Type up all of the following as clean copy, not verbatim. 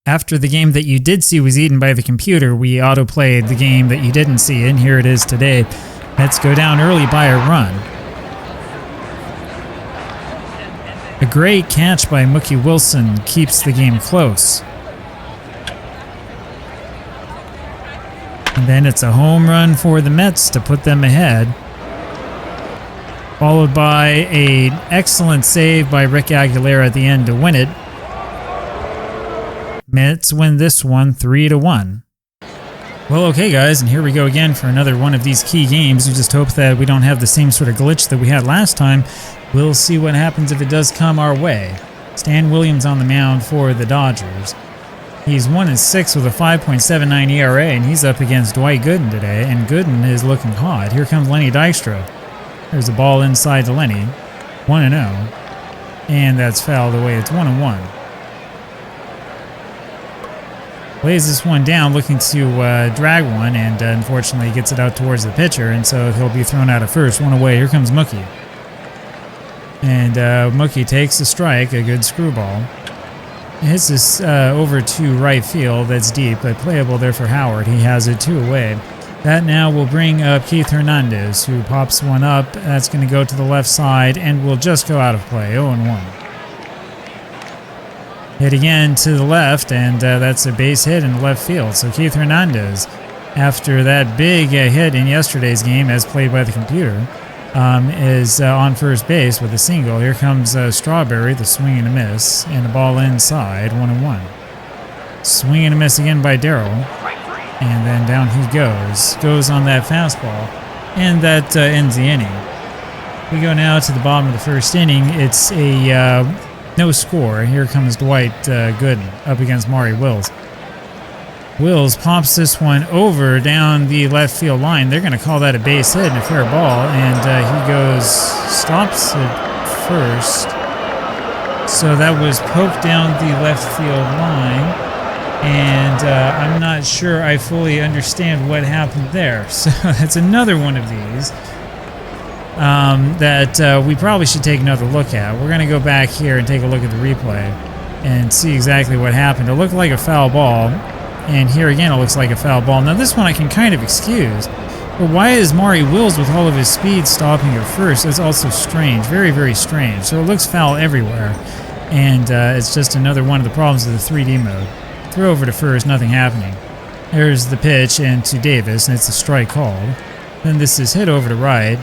After the game that you did see was eaten by the computer, we autoplayed the game that you didn't see, and here it is today. Mets go down early by a run. A great catch by Mookie Wilson keeps the game close. And then it's a home run for the Mets to put them ahead. Followed by an excellent save by Rick Aguilera at the end to win it. Mets win this one 3-1. Well, okay guys, and here we go again for another one of these key games. We just hope that we don't have the same sort of glitch that we had last time. We'll see what happens if it does come our way. Stan Williams on the mound for the Dodgers. He's 1-6 with a 5.79 ERA, and he's up against Dwight Gooden today, and Gooden is looking hot. Here comes Lenny Dykstra. There's a ball inside to Lenny. 1-0. And that's fouled away. It's 1-1. Lays this one down, looking to drag one, and unfortunately gets it out towards the pitcher, and so he'll be thrown out at first. One away. Here comes Mookie. And Mookie takes the strike, a good screwball. It hits this over to right field. That's deep, but playable there for Howard. He has it 2 away. That now will bring up Keith Hernandez, who pops one up. That's going to go to the left side and will just go out of play. 0-1. Hit again to the left, and that's a base hit in left field. So Keith Hernandez, after that big hit in yesterday's game, as played by the computer, is on first base with a single. Here comes Strawberry, the swing and a miss, and the ball inside, 1-1. Swing and a miss again by Darryl, and then down he goes on that fastball, and that ends the inning. We go now to the bottom of the first inning. It's a no score. Here comes Dwight Gooden up against Maury Wills. Wills pops this one over down the left field line. They're going to call that a base hit and a fair ball, and he stops it first. So that was poked down the left field line, and I'm not sure I fully understand what happened there. So that's another one of these that we probably should take another look at. We're going to go back here and take a look at the replay and see exactly what happened. It looked like a foul ball, and here again it looks like a foul ball. Now this one I can kind of excuse, but why is Maury Wills with all of his speed stopping at first? That's also strange, very, very strange. So it looks foul everywhere, and it's just another one of the problems of the 3D mode. Throw over to first, nothing happening. There's the pitch and to Davis, and it's a strike called. Then this is hit over to right.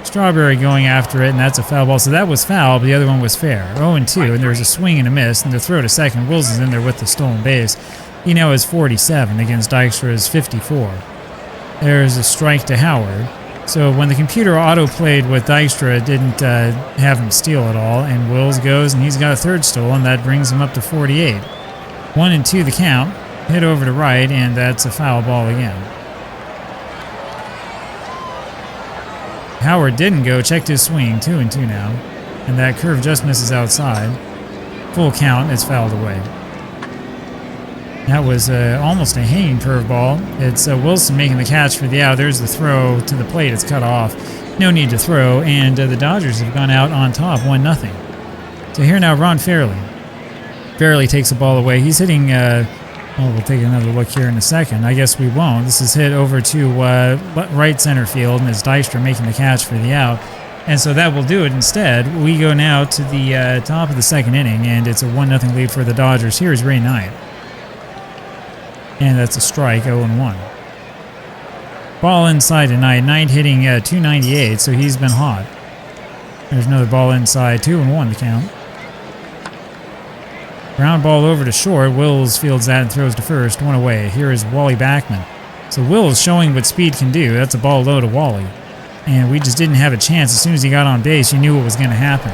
Strawberry going after it, and that's a foul ball. So that was foul, but the other one was fair. 0-2, and there's a swing and a miss, and the throw to second. Wills is in there with the stolen base. He now has 47 against Dykstra's 54. There's a strike to Howard. So when the computer auto-played with Dykstra, it didn't have him steal at all, and Wills goes, and he's got a third stolen. That brings him up to 48. 1-2 the count. Hit over to right, and that's a foul ball again. Howard didn't go, checked his swing, 2-2 now. And that curve just misses outside. Full count, it's fouled away. That was almost a hanging curveball. It's Wilson making the catch for the out. There's the throw to the plate, it's cut off. No need to throw, and the Dodgers have gone out on top, 1-0. So here now, Ron Fairley. Fairley takes the ball away. He's hitting... well, we'll take another look here in a second. I guess we won't. This is hit over to right center field, and it's Dykstra making the catch for the out. And so that will do it instead. We go now to the top of the second inning, and it's a 1-0 lead for the Dodgers. Here's Ray Knight. And that's a strike, 0-1. Ball inside to Knight. Knight hitting 298, so he's been hot. There's another ball inside, 2-1 to count. Ground ball over to short. Wills fields that and throws to first. 1 away. Here is Wally Backman. So Wills showing what speed can do. That's a ball low to Wally. And we just didn't have a chance. As soon as he got on base, you knew what was going to happen.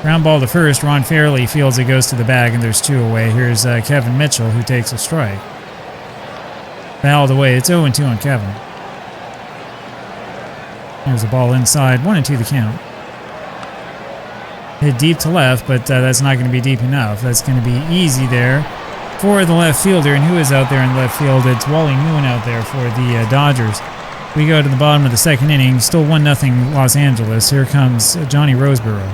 Ground ball to first. Ron Fairley fields it, goes to the bag, and there's 2 away. Here's Kevin Mitchell, who takes a strike. Fouled away. It's 0-2 on Kevin. There's a ball inside. 1-2 the count. Hit deep to left, but that's not going to be deep enough. That's going to be easy there for the left fielder. And who is out there in left field? It's Wally Moon out there for the Dodgers. We go to the bottom of the second inning. Still 1-0 Los Angeles. Here comes Johnny Roseboro.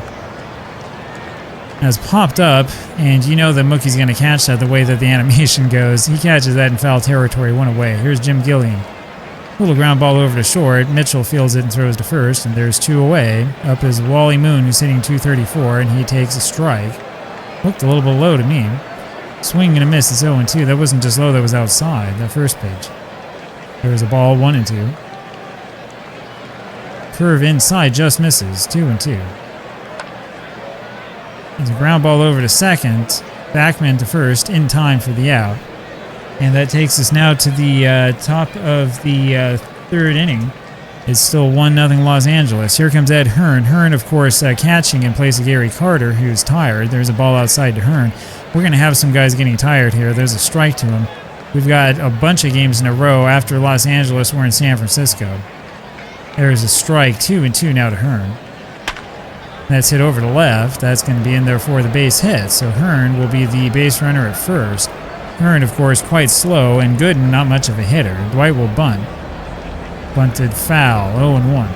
has popped up, and you know that Mookie's going to catch that the way that the animation goes. He catches that in foul territory, one away. Here's Jim Gilliam. Little ground ball over to short. Mitchell fields it and throws to first, and there's 2 away. Up is Wally Moon, who's hitting 234, and he takes a strike. Looked a little bit low to me. Swing and a miss. It's 0-2. That wasn't just low, that was outside, that first pitch. There's a ball, 1-2. Curve inside, just misses, 2-2. There's a ground ball over to second. Backman to first, in time for the out. And that takes us now to the top of the third inning. It's still 1-0 Los Angeles. Here comes Ed Hearn. Hearn, of course, catching in place of Gary Carter, who's tired. There's a ball outside to Hearn. We're going to have some guys getting tired here. There's a strike to him. We've got a bunch of games in a row. After Los Angeles, we're in San Francisco. There's a strike, 2-2 now to Hearn. That's hit over to left. That's going to be in there for the base hit. So Hearn will be the base runner at first. Hearn, of course, quite slow, and Gooden not much of a hitter. Dwight will bunt. Bunted foul, 0-1.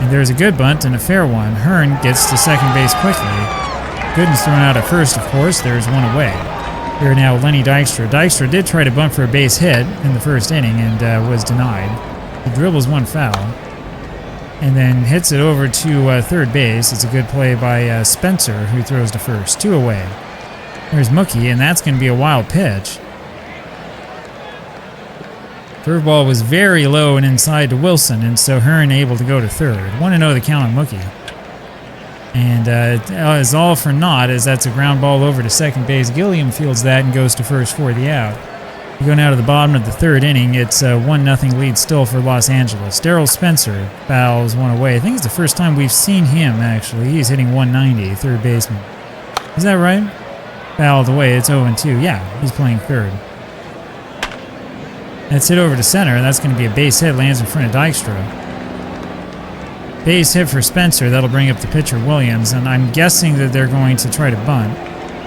And there's a good bunt and a fair one. Hearn gets to second base quickly. Gooden's thrown out at first, of course. There's 1 away. Here now, Lenny Dykstra. Dykstra did try to bunt for a base hit in the first inning and was denied. He dribbles 1 foul and then hits it over to third base. It's a good play by Spencer, who throws to first. 2 away. There's Mookie, and that's going to be a wild pitch. Curveball was very low and inside to Wilson, and so Hearn able to go to third. 1-0 the count on Mookie. And it's all for naught, as that's a ground ball over to second base. Gilliam fields that and goes to first for the out. We go now to the bottom of the third inning. It's a 1-0 lead still for Los Angeles. Darryl Spencer fouls 1 away. I think it's the first time we've seen him, actually. He's hitting 190, third baseman. Is that right? Fouled away. It's 0-2. Yeah, he's playing third. That's hit over to center. That's going to be a base hit. Lands in front of Dykstra. Base hit for Spencer. That'll bring up the pitcher, Williams. And I'm guessing that they're going to try to bunt.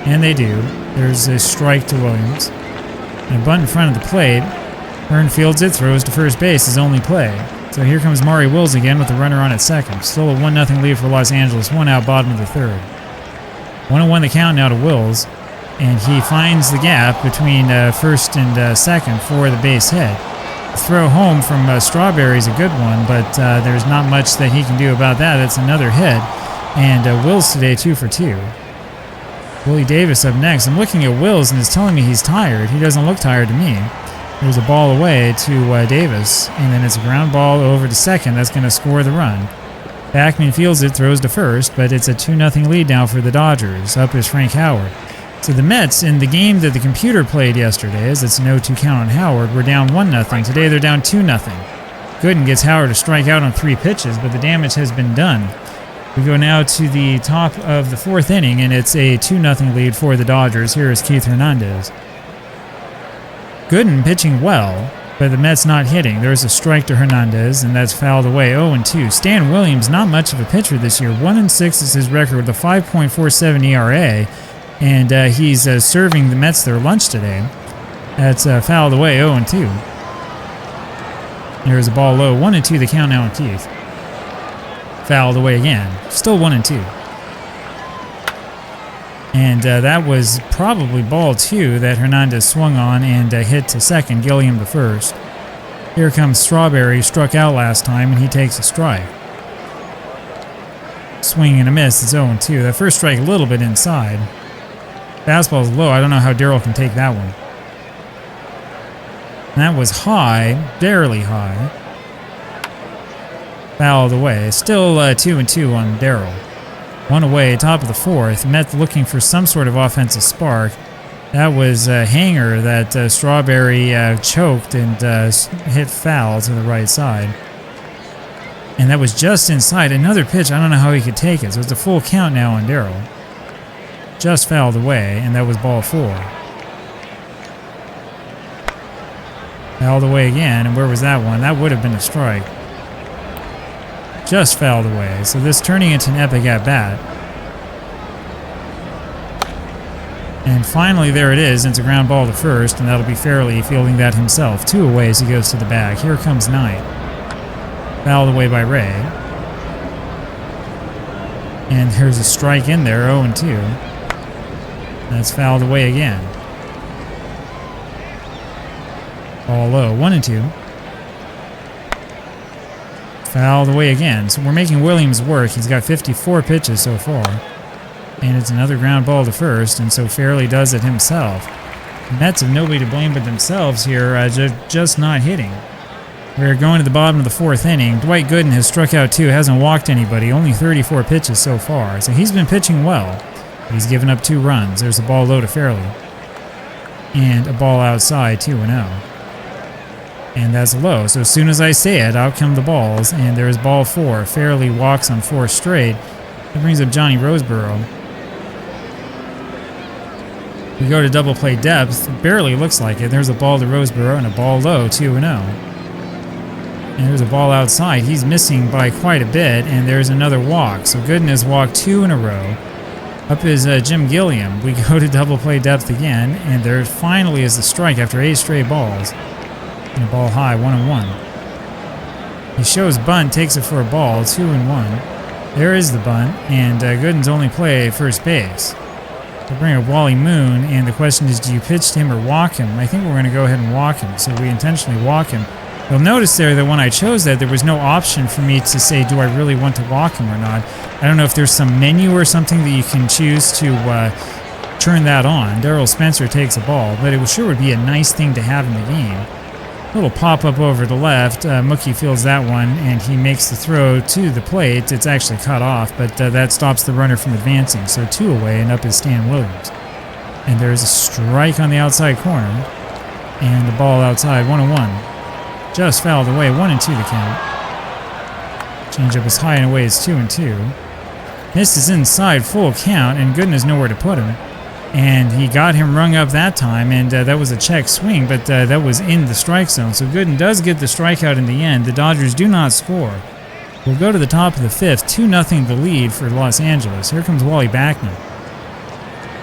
And they do. There's a strike to Williams. And a bunt in front of the plate. Hearn fields it, throws to first base, his only play. So here comes Maury Wills again with the runner on at second. Still a 1-0 lead for Los Angeles. 1 out, bottom of the third. 1-1 the count now to Wills. And he finds the gap between first and second for the base hit. The throw home from Strawberry is a good one, but there's not much that he can do about that. That's another hit. And Wills today 2 for 2. Willie Davis up next. I'm looking at Wills and it's telling me he's tired. He doesn't look tired to me. There's a ball away to Davis, and then it's a ground ball over to second. That's going to score the run. Backman fields it, throws to first, but it's a 2-0 lead now for the Dodgers. Up is Frank Howard. So the Mets, in the game that the computer played yesterday, as it's an 0-2 count on Howard, were down 1-0. Today they're down 2-0. Gooden gets Howard to strike out on 3 pitches, but the damage has been done. We go now to the top of the fourth inning, and it's a 2-0 lead for the Dodgers. Here is Keith Hernandez. Gooden pitching well, but the Mets not hitting. There's a strike to Hernandez, and that's fouled away. 0-2. Stan Williams, not much of a pitcher this year. 1-6 is his record with a 5.47 ERA, and he's serving the Mets their lunch today. That's fouled away. 0-2. There's a ball low. 1-2 the count now on Keith. Fouled away again. Still 1-2. And that was probably ball 2 that Hernandez swung on and hit to second, Gilliam to first. Here comes Strawberry, struck out last time, and he takes a strike. Swing and a miss, it's 0-2. That first strike a little bit inside. Fastball's low, I don't know how Darryl can take that one. That was high, barely high. Fouled away. Still 2-2 on Darryl. 1 away, top of the fourth. Met looking for some sort of offensive spark. That was a hanger that Strawberry choked and hit foul to the right side. And that was just inside. Another pitch, I don't know how he could take it. So it's a full count now on Darryl. Just fouled away, and that was ball 4. Fouled away again, and where was that one? That would have been a strike. Just fouled away, so this turning into an epic at-bat. And finally, there it is. It's a ground ball to first, and that'll be Fairley fielding that himself. 2 away as he goes to the bag. Here comes Knight. Fouled away by Ray. And there's a strike in there, 0-2. That's fouled away again. Ball low, 1-2. Fouled away again. So we're making Williams work. He's got 54 pitches so far. And it's another ground ball to first, and so Fairley does it himself. The Mets have nobody to blame but themselves here, just not hitting. We're going to the bottom of the 4th inning. Dwight Gooden has struck out 2, hasn't walked anybody, only 34 pitches so far. So he's been pitching well. He's given up 2 runs. There's a ball low to Fairley. And a ball outside, 2-0. And that's low. So as soon as I say it, out come the balls. And there's ball 4. Fairley walks on 4 straight. That brings up Johnny Roseborough. We go to double play depth. It barely looks like it. There's a ball to Roseborough and a ball low, 2-0. And there's a ball outside. He's missing by quite a bit, and there's another walk. So Gooden has walked 2 in a row. Up is Jim Gilliam. We go to double play depth again, and there finally is the strike after 8 straight balls. And a ball high, 1-1. He shows bunt, takes it for a ball, 2-1. There is the bunt, and Gooden's only play first base. We'll bring up Wally Moon, and the question is, do you pitch to him or walk him? I think we're going to go ahead and walk him, so we intentionally walk him. You'll notice there that when I chose that, there was no option for me to say, do I really want to walk him or not? I don't know if there's some menu or something that you can choose to turn that on. Darrell Spencer takes a ball, but it sure would be a nice thing to have in the game. Little pop-up over the left. Mookie fields that one, and he makes the throw to the plate. It's actually cut off, but that stops the runner from advancing. So 2 away, and up is Stan Williams. And there's a strike on the outside corner, and the ball outside, 1-1. Just fouled away, 1-2 the count. Changeup is high and away, it's 2-2. Missed is inside, full count, and Gooden has nowhere to put him. And he got him rung up that time, and that was a check swing, but that was in the strike zone. So Gooden does get the strikeout in the end. The Dodgers do not score. We'll go to the top of the 5th, 2-0 the lead for Los Angeles. Here comes Wally Backman.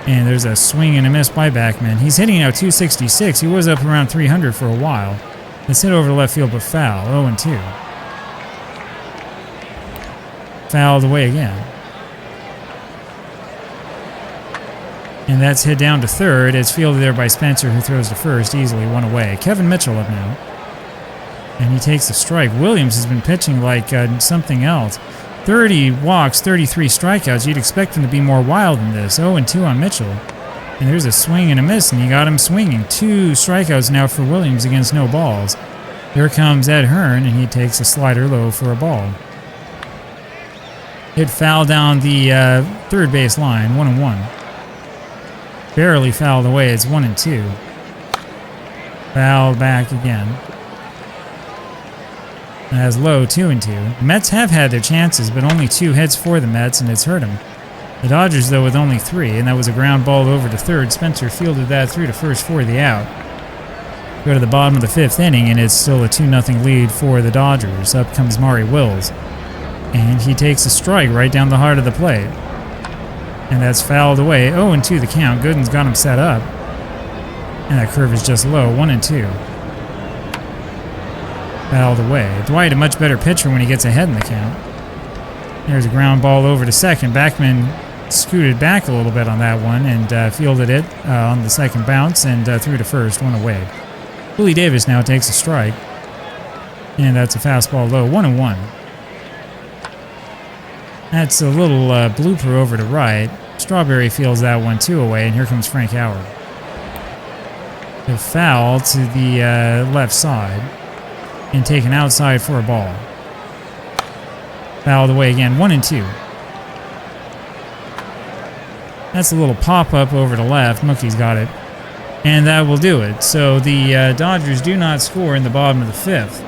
And there's a swing and a miss by Backman. He's hitting now 266. He was up around 300 for a while. It's hit over the left field, but foul, 0-2. Fouled away again. And that's hit down to third. It's fielded there by Spencer, who throws to first, easily 1 away. Kevin Mitchell up now. And he takes the strike. Williams has been pitching like something else. 30 walks, 33 strikeouts. You'd expect him to be more wild than this. 0-2 on Mitchell. And there's a swing and a miss, and he got him swinging. 2 strikeouts now for Williams against no balls. Here comes Ed Hearn, and he takes a slider low for a ball. Hit foul down the third base line, 1-1. Barely fouled away, it's 1-2. Fouled back again. As low, 2-2. The Mets have had their chances, but only 2 hits for the Mets, and it's hurt them. The Dodgers, though, with only 3, and that was a ground ball over to third. Spencer fielded that through to first for the out. Go to the bottom of the 5th inning, and it's still a 2-0 lead for the Dodgers. Up comes Maury Wills, and he takes a strike right down the heart of the plate. And that's fouled away. 0-2 the count. Gooden's got him set up. And that curve is just low. 1-2. Fouled away. Dwight, a much better pitcher when he gets ahead in the count. There's a ground ball over to second. Backman scooted back a little bit on that one and fielded it on the second bounce and threw to first, 1 away. Willie Davis now takes a strike. And that's a fastball low. 1-1. That's a little blooper over to right. Strawberry fields that one 2 away, and here comes Frank Howard. The foul to the left side and taken outside for a ball. Fouled away again, 1-2. That's a little pop-up over to left. Mookie's got it. And that will do it. So the Dodgers do not score in the bottom of the 5th.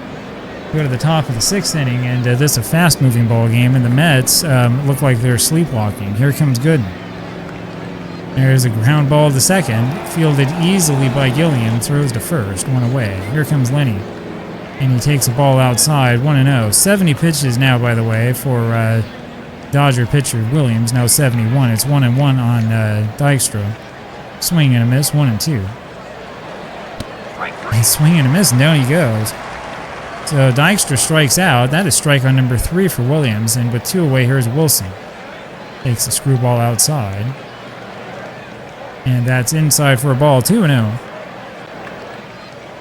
Go to the top of the 6th inning, and this is a fast-moving ball game, and the Mets look like they're sleepwalking. Here comes Gooden. There's a ground ball to second, fielded easily by Gilliam, throws to first, 1 away. Here comes Lenny, and he takes a ball outside, 1-0. 70 pitches now, by the way, for Dodger pitcher Williams, now 71. It's 1-1 on Dykstra. Swing and a miss, 1-2. And swing and a miss, and down he goes. So Dykstra strikes out. That is strike on number 3 for Williams, and with 2 away, here's Wilson. Takes the screwball outside. And that's inside for a ball, 2-0.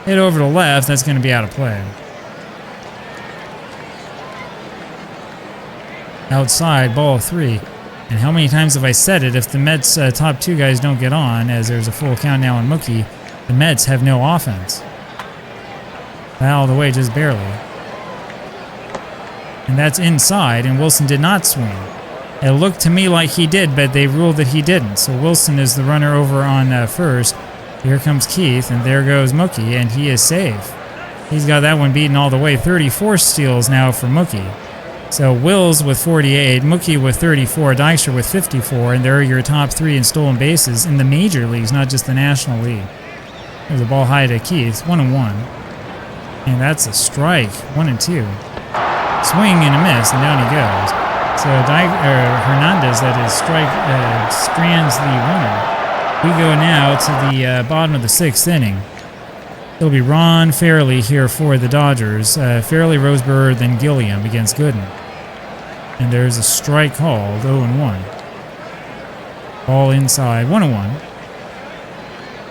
Hit over to left, that's going to be out of play. Outside, ball 3. And how many times have I said it? If the Mets' top 2 guys don't get on, as there's a full count now on Mookie, the Mets have no offense. Foul the way, just barely. And that's inside, and Wilson did not swing. It looked to me like he did, but they ruled that he didn't. So Wilson is the runner over on first. Here comes Keith, and there goes Mookie, and he is safe. He's got that one beaten all the way. 34 steals now for Mookie. So Wills with 48, Mookie with 34, Dykstra with 54, and there are your top 3 in stolen bases in the major leagues, not just the National League. There's a ball high to Keith, 1-1. And that's a strike, 1-2. Swing and a miss, and down he goes. So Hernandez, that is, strands the runner. We go now to the bottom of the 6th inning. It'll be Ron Fairley here for the Dodgers. Fairley, Roseburg, then Gilliam against Gooden. And there's a strike called, 0-1. Ball inside, 1-1.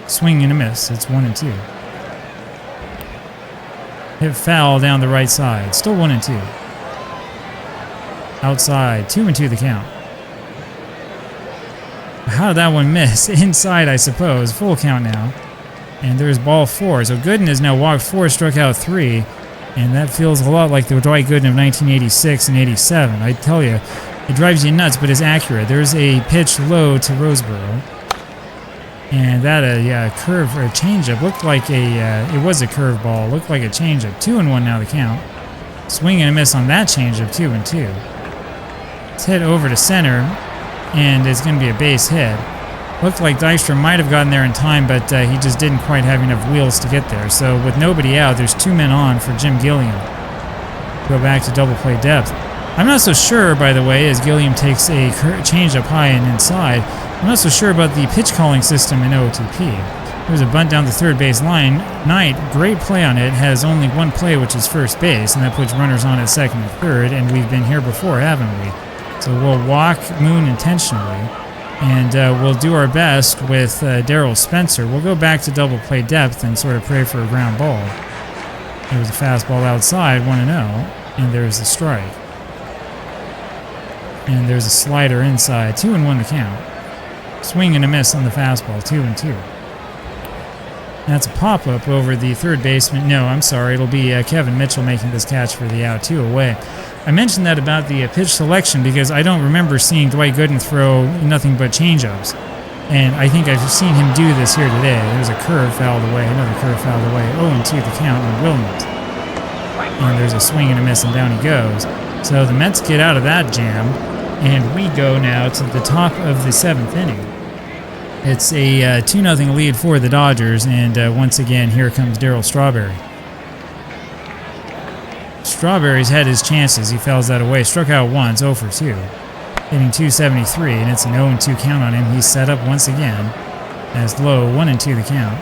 Swing and a miss, it's 1-2. Hit foul down the right side, still 1-2. Outside, 2-2 the count. How did that one miss? Inside, I suppose. Full count now. And there's ball 4. So Gooden has now walked 4, struck out 3. And that feels a lot like the Dwight Gooden of 1986 and 87. I tell you, it drives you nuts, but it's accurate. There's a pitch low to Roseboro. And that, curve or a changeup looked like it was a curveball. Looked like a changeup. 2-1 now the count. Swing and a miss on that changeup, 2-2. It's hit over to center, and it's going to be a base hit. Looked like Dykstra might have gotten there in time, but he just didn't quite have enough wheels to get there. So with nobody out, there's 2 men on for Jim Gilliam. Go back to double play depth. I'm not so sure, by the way, as Gilliam takes a changeup high and inside, I'm not so sure about the pitch calling system in OOTP. There's a bunt down the third base line. Knight, great play on it, has only one play, which is first base, and that puts runners on at second and third, and we've been here before, haven't we? So we'll walk Moon intentionally, and we'll do our best with Daryl Spencer. We'll go back to double play depth and sort of pray for a ground ball. There's a fastball outside, 1-0, and there's the strike. And there's a slider inside, 2-1 the count. Swing and a miss on the fastball, 2-2. That's a pop-up over the third baseman. No, I'm sorry, it'll be Kevin Mitchell making this catch for the out, 2 away. I mentioned that about the pitch selection because I don't remember seeing Dwight Gooden throw nothing but changeups. And I think I've seen him do this here today. There's a curve fouled away, another curve fouled away, 0-2 the count on Wilmot. And there's a swing and a miss, and down he goes. So the Mets get out of that jam, and we go now to the top of the 7th inning. It's a 2-0 lead for the Dodgers, and once again, here comes Darryl Strawberry. Strawberry's had his chances. He fouls that away. Struck out once, 0 for 2. Hitting 273, and it's an 0-2 count on him. He's set up once again as low, 1-2 the count.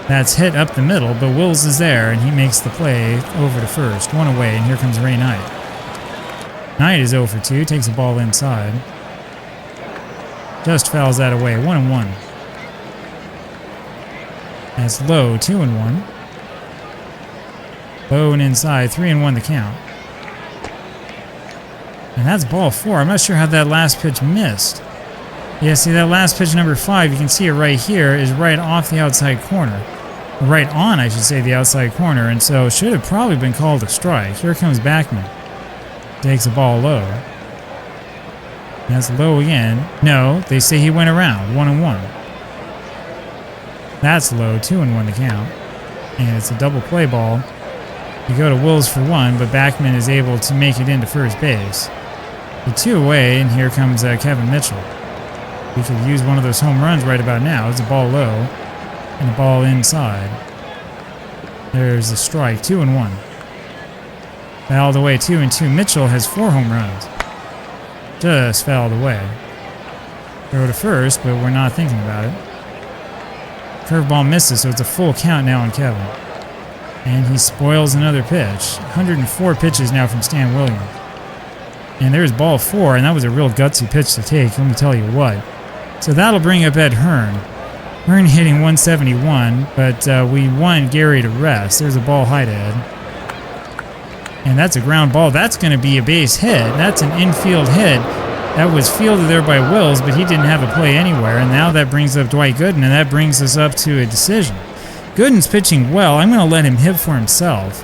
That's hit up the middle, but Wills is there, and he makes the play over to first. 1 away, and here comes Ray Knight. Knight is 0 for 2, takes the ball inside. Just fouls that away, 1-1. That's low, 2-1. Low and inside, 3-1 the count. And that's ball 4. I'm not sure how that last pitch missed. Yeah, see that last pitch, number 5, you can see it right here, is right off the outside corner. Right on, I should say, the outside corner, and so should have probably been called a strike. Here comes Backman. Takes the ball low. That's low again. No, they say he went around, 1-1. That's low, 2-1 the count. And it's a double play ball. You go to Wills for 1, but Backman is able to make it into first base. The 2 away, and here comes Kevin Mitchell. We could use one of those home runs right about now. It's a ball low, and a ball inside. There's the strike, 2-1. Fouled away, 2-2. Mitchell has 4 home runs. Just fouled away. Throw to first, but we're not thinking about it. Curveball misses, so it's a full count now on Kevin. And he spoils another pitch. 104 pitches now from Stan Williams. And there's ball 4, and that was a real gutsy pitch to take, let me tell you what. So that'll bring up Ed Hearn. Hearn hitting 171, but we want Gary to rest. There's a ball high to Ed. And that's a ground ball. That's going to be a base hit. That's an infield hit. That was fielded there by Wills, but he didn't have a play anywhere. And now that brings up Dwight Gooden, and that brings us up to a decision. Gooden's pitching well. I'm going to let him hit for himself.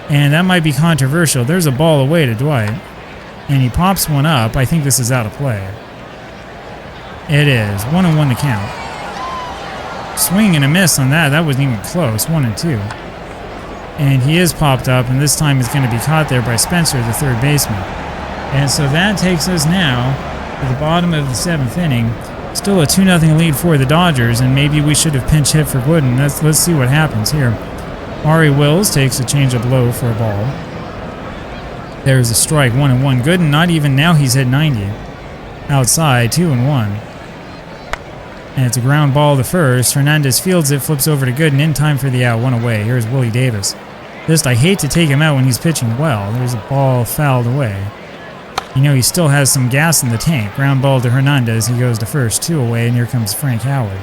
And that might be controversial. There's a ball away to Dwight. And he pops one up. I think this is out of play. It is. 1-1 to count. Swing and a miss on that. That wasn't even close. 1-2. And he is popped up, and this time it's going to be caught there by Spencer, the third baseman. And so that takes us now to the bottom of the 7th inning. Still a 2-0 lead for the Dodgers, and maybe we should have pinch hit for Gooden. Let's see what happens here. Ari Wills takes a changeup low for a ball. There's a strike, 1-1. Gooden, not even now, he's hit 90. Outside, 2-1. And it's a ground ball to first. Hernandez fields it, flips over to Gooden in time for the out, 1 away. Here's Willie Davis. I hate to take him out when he's pitching well. There's a ball fouled away. You know, he still has some gas in the tank. Ground ball to Hernandez. He goes to first, 2 away, and here comes Frank Howard.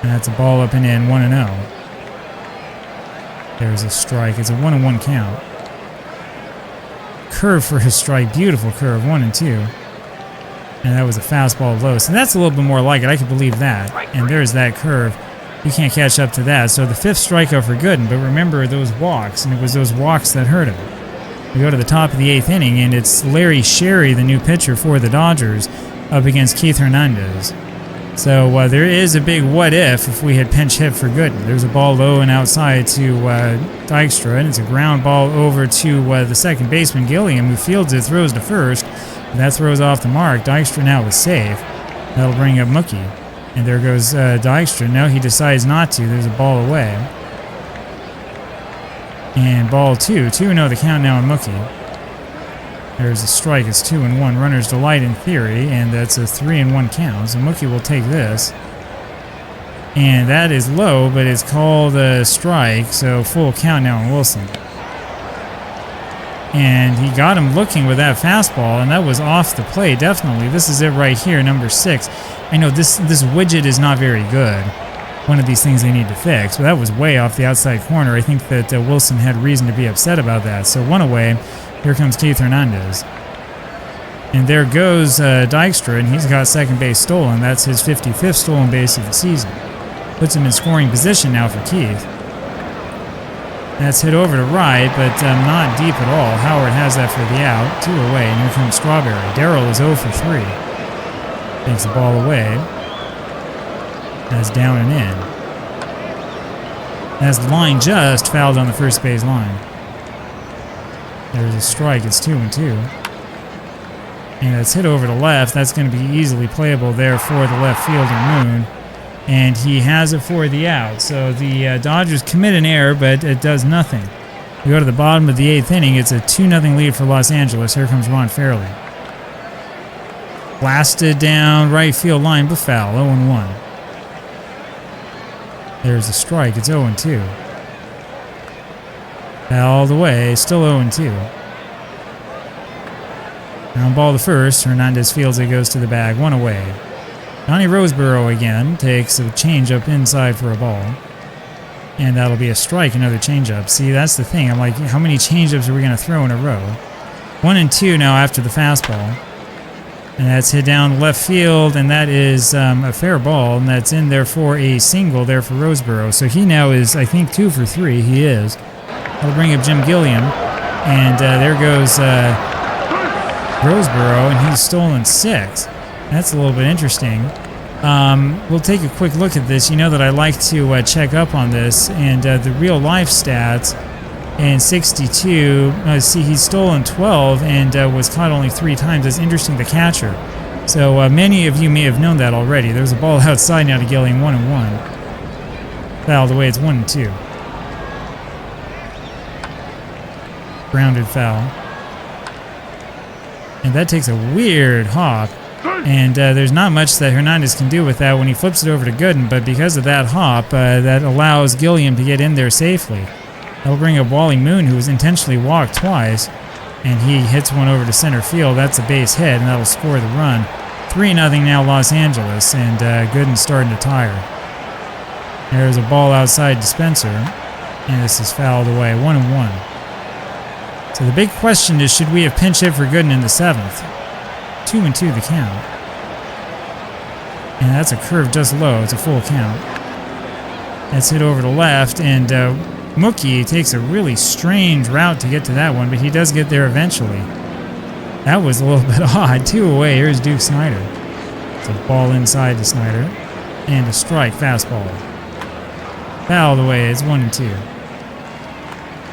And that's a ball up and in, 1-0. There's a strike. It's a 1-1 count. Curve for his strike. Beautiful curve, 1-2. And that was a fastball low. So that's a little bit more like it. I could believe that. And there's that curve. You can't catch up to that. So the 5th strikeout for Gooden. But remember those walks. And it was those walks that hurt him. We go to the top of the 8th inning. And it's Larry Sherry, the new pitcher for the Dodgers, up against Keith Hernandez. So there is a big what if we had pinch hit for Gooden. There's a ball low and outside to Dykstra. And it's a ground ball over to the second baseman, Gilliam, who fields it, throws to first. That throws off the mark. Dykstra now is safe. That'll bring up Mookie. And there goes Dykstra. Now he decides not to. There's a ball away. And ball 2. 2-0 the count now on Mookie. There's a strike. It's 2-1. Runner's delight in theory. And that's a 3-1 count. So Mookie will take this. And that is low, but it's called a strike. So full count now on Wilson. And he got him looking with that fastball, and that was off the plate, definitely. This is it right here, number 6. I know this widget is not very good. One of these things they need to fix, but that was way off the outside corner. I think that Wilson had reason to be upset about that. So 1 away, here comes Keith Hernandez. And there goes Dykstra, and he's got second base stolen. That's his 55th stolen base of the season. Puts him in scoring position now for Keith. That's hit over to right, but not deep at all. Howard has that for the out. 2 away, and here comes Strawberry. Darrell is 0 for 3. Takes the ball away. That's down and in. As the line just fouled on the first base line. There's a strike. It's 2-2. And it's hit over to left. That's going to be easily playable there for the left fielder, Moon. And he has it for the out. So the Dodgers commit an error, but it does nothing. We go to the bottom of the 8th inning. It's a 2-0 lead for Los Angeles. Here comes Ron Fairley. Blasted down right field line, but foul. 0-1. There's a strike. It's 0-2. Fouled away. Still 0-2. Ground ball to first. Hernandez fields it. Goes to the bag. 1 away. Johnny Roseborough again takes a changeup inside for a ball. And that'll be a strike, another changeup. See, that's the thing. I'm like, how many changeups are we going to throw in a row? 1-2 now after the fastball. And that's hit down left field, and that is a fair ball, and that's in there for a single there for Roseborough. So he now is, I think, 2 for 3. He is. That'll bring up Jim Gilliam. And there goes Roseborough, and he's stolen 6. That's a little bit interesting. We'll take a quick look at this. You know that I like to check up on this. And the real life stats in 62, see, he's stolen 12 and was caught only 3 times. That's interesting, the catcher. So many of you may have known that already. There's a ball outside now to Gilliam, 1-1. Fouled away, it's 1-2. Grounded foul. And that takes a weird hop. And there's not much that Hernandez can do with that when he flips it over to Gooden, but because of that hop, that allows Gilliam to get in there safely. That'll bring up Wally Moon, who was intentionally walked twice. And he hits one over to center field. That's a base hit, and that'll score the run. 3-0 now Los Angeles, and Gooden's starting to tire. There's a ball outside Dispenser, and this is fouled away. 1-1. So the big question is, should we have pinch hit for Gooden in the 7th? 2-2 the count. And that's a curve just low. It's a full count. That's hit over to left, and Mookie takes a really strange route to get to that one, but he does get there eventually. That was a little bit odd. 2 away. Here's Duke Snider. It's a ball inside to Snider. And a strike. Fastball. Fouled away. It's 1-2.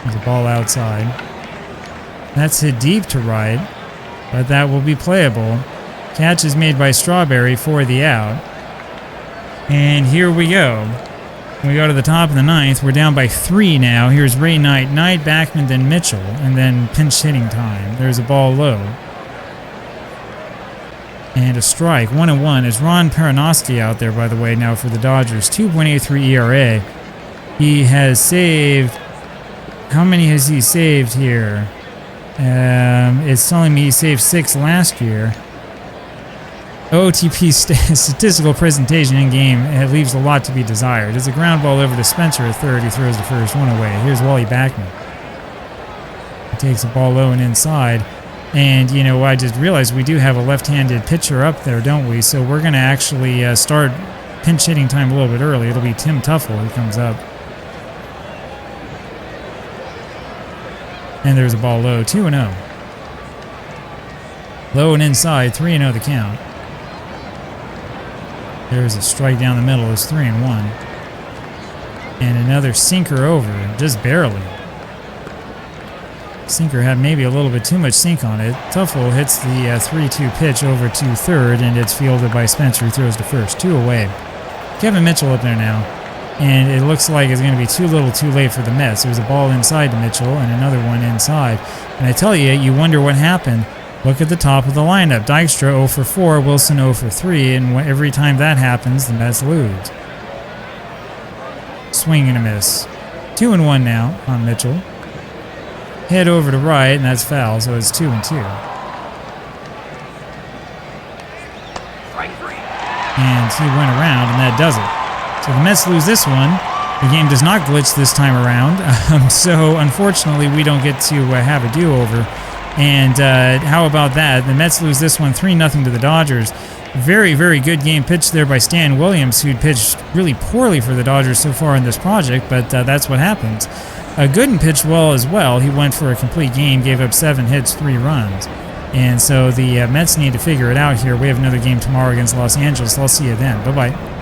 There's a ball outside. That's hit deep to right, but that will be playable. Catch is made by Strawberry for the out. And here we go. We go to the top of the 9th. We're down by 3 now. Here's Ray Knight, Backman, then Mitchell, and then pinch hitting time. There's a ball low. And a strike. 1-1. Is Ron Peranoski out there, by the way, now for the Dodgers. 2.83 ERA. He has saved... How many has he saved here? It's telling me he saved 6 last year. OOTP statistical presentation in game, it leaves a lot to be desired. There's a ground ball over to Spencer at third. He throws the first one away. Here's Wally Backman. He takes the ball low and inside. And, you know, I just realized we do have a left-handed pitcher up there, don't we? So we're going to actually start pinch hitting time a little bit early. It'll be Tim Tuffle who comes up. And there's a ball low. 2-0. Low and inside. 3-0 the count. There's a strike down the middle. It's 3-1. And another sinker over, just barely. Sinker had maybe a little bit too much sink on it. Tuffle hits the 3-2 pitch over to third, and it's fielded by Spencer, who throws to first. 2 away. Kevin Mitchell up there now. And it looks like it's going to be too little too late for the Mets. There's a ball inside to Mitchell and another one inside. And I tell you, you wonder what happened. Look at the top of the lineup. Dykstra 0 for 4, Wilson 0 for 3, and every time that happens, the Mets lose. Swing and a miss. 2-1 now on Mitchell. Head over to right, and that's foul, so it's 2-2. And he went around, and that does it. So the Mets lose this one. The game does not glitch this time around, so unfortunately we don't get to have a do-over. And how about that? The Mets lose this one 3-0 to the Dodgers. Very, very good game pitched there by Stan Williams, who'd pitched really poorly for the Dodgers so far in this project, but that's what happens. Gooden pitched well as well. He went for a complete game, gave up 7 hits, 3 runs. And so the Mets need to figure it out here. We have another game tomorrow against Los Angeles. I'll see you then. Bye-bye.